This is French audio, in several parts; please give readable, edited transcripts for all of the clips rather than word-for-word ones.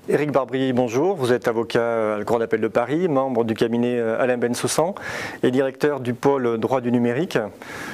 Éric Barbry, bonjour. Vous êtes avocat à la Cour d'appel de Paris, membre du cabinet Alain Bensoussan et directeur du pôle droit du numérique.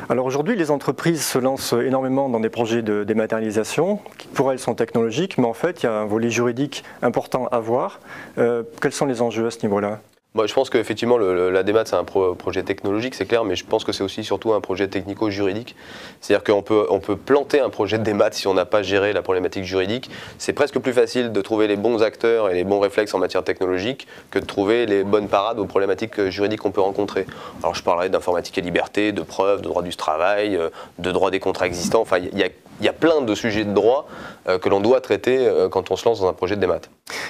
Alors aujourd'hui, les entreprises se lancent énormément dans des projets de dématérialisation qui pour elles sont technologiques, mais en fait, il y a un volet juridique important à voir. Quels sont les enjeux à ce niveau-là ? Moi, je pense qu'effectivement, la démat, c'est un projet technologique, c'est clair, mais je pense que c'est aussi surtout un projet technico-juridique. C'est-à-dire qu'on peut planter un projet de démat si on n'a pas géré la problématique juridique. C'est presque plus facile de trouver les bons acteurs et les bons réflexes en matière technologique que de trouver les bonnes parades aux problématiques juridiques qu'on peut rencontrer. Alors, je parlerai d'informatique et liberté, de preuves, de droit du travail, de droit des contrats existants. Enfin, il y a plein de sujets de droit que l'on doit traiter quand on se lance dans un projet de démat.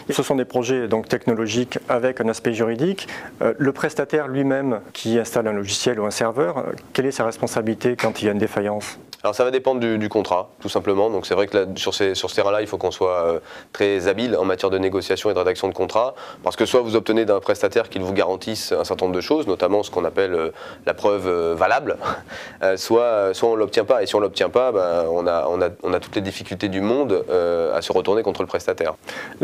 Ce sont des projets donc technologiques avec un aspect juridique. Le prestataire lui-même qui installe un logiciel ou un serveur, quelle est sa responsabilité quand il y a une défaillance ? Alors ça va dépendre du contrat, tout simplement. Donc c'est vrai que là, sur ce terrain-là, il faut qu'on soit très habile en matière de négociation et de rédaction de contrat, parce que soit vous obtenez d'un prestataire qu'il vous garantisse un certain nombre de choses, notamment ce qu'on appelle la preuve valable, soit on ne l'obtient pas. Et si on ne l'obtient pas, on a toutes les difficultés du monde à se retourner contre le prestataire.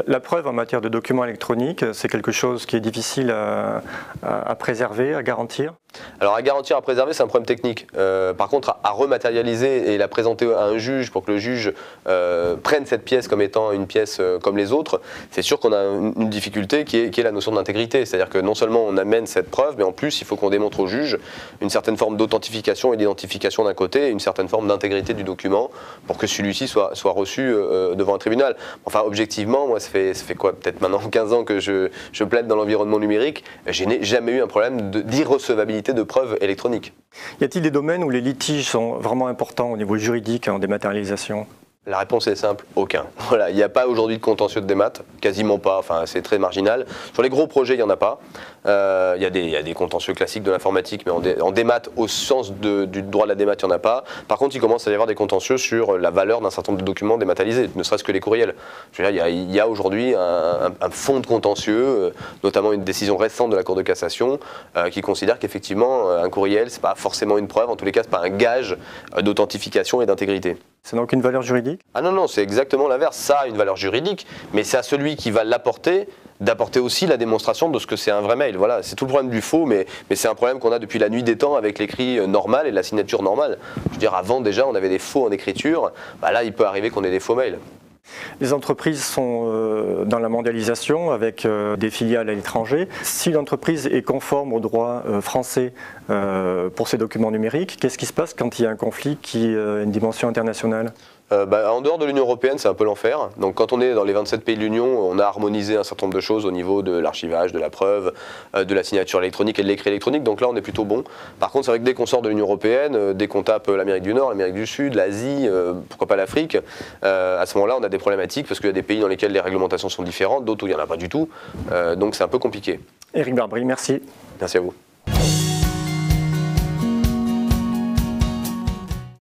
La preuve en matière de documents électroniques, c'est quelque chose qui est difficile à préserver, à garantir ? Alors à garantir, à préserver, c'est un problème technique. Par contre, à rematérialiser et la présenter à un juge pour que le juge prenne cette pièce comme étant une pièce comme les autres, c'est sûr qu'on a une difficulté qui est la notion d'intégrité. C'est-à-dire que non seulement on amène cette preuve, mais en plus il faut qu'on démontre au juge une certaine forme d'authentification et d'identification d'un côté et une certaine forme d'intégrité du document pour que celui-ci soit reçu devant un tribunal. Enfin, objectivement, moi ça fait quoi, peut-être maintenant 15 ans que je plaide dans l'environnement numérique, je n'ai jamais eu un problème d'irrecevabilité de preuves électroniques. Y a-t-il des domaines où les litiges sont vraiment importants au niveau juridique en dématérialisation ? La réponse est simple, aucun. Voilà, il n'y a pas aujourd'hui de contentieux de démat, quasiment pas, enfin c'est très marginal. Sur les gros projets, il n'y en a pas. Il y a des contentieux classiques de l'informatique, mais en démat, au sens du droit de la démat, il n'y en a pas. Par contre, il commence à y avoir des contentieux sur la valeur d'un certain nombre de documents dématérialisés, ne serait-ce que les courriels. Je veux dire, il y a aujourd'hui un fond de contentieux, notamment une décision récente de la Cour de cassation, qui considère qu'effectivement, un courriel, ce n'est pas forcément une preuve, en tous les cas, ce n'est pas un gage d'authentification et d'intégrité. Ça n'a aucune valeur juridique ? Ah non, c'est exactement l'inverse. Ça a une valeur juridique, mais c'est à celui qui va l'apporter d'apporter aussi la démonstration de ce que c'est un vrai mail. Voilà, c'est tout le problème du faux, mais c'est un problème qu'on a depuis la nuit des temps avec l'écrit normal et la signature normale. Je veux dire, avant déjà, on avait des faux en écriture. Là, il peut arriver qu'on ait des faux mails. Les entreprises sont dans la mondialisation avec des filiales à l'étranger. Si l'entreprise est conforme au droit français pour ses documents numériques, qu'est-ce qui se passe quand il y a un conflit qui a une dimension internationale ? En dehors de l'Union européenne, c'est un peu l'enfer. Donc quand on est dans les 27 pays de l'Union, on a harmonisé un certain nombre de choses au niveau de l'archivage, de la preuve, de la signature électronique et de l'écrit électronique. Donc là, on est plutôt bon. Par contre, c'est vrai que dès qu'on sort de l'Union européenne, dès qu'on tape l'Amérique du Nord, l'Amérique du Sud, l'Asie, pourquoi pas l'Afrique, à ce moment-là, on a des problématiques parce qu'il y a des pays dans lesquels les réglementations sont différentes, d'autres où il n'y en a pas du tout. Donc c'est un peu compliqué. Éric Barbry, merci. Merci à vous.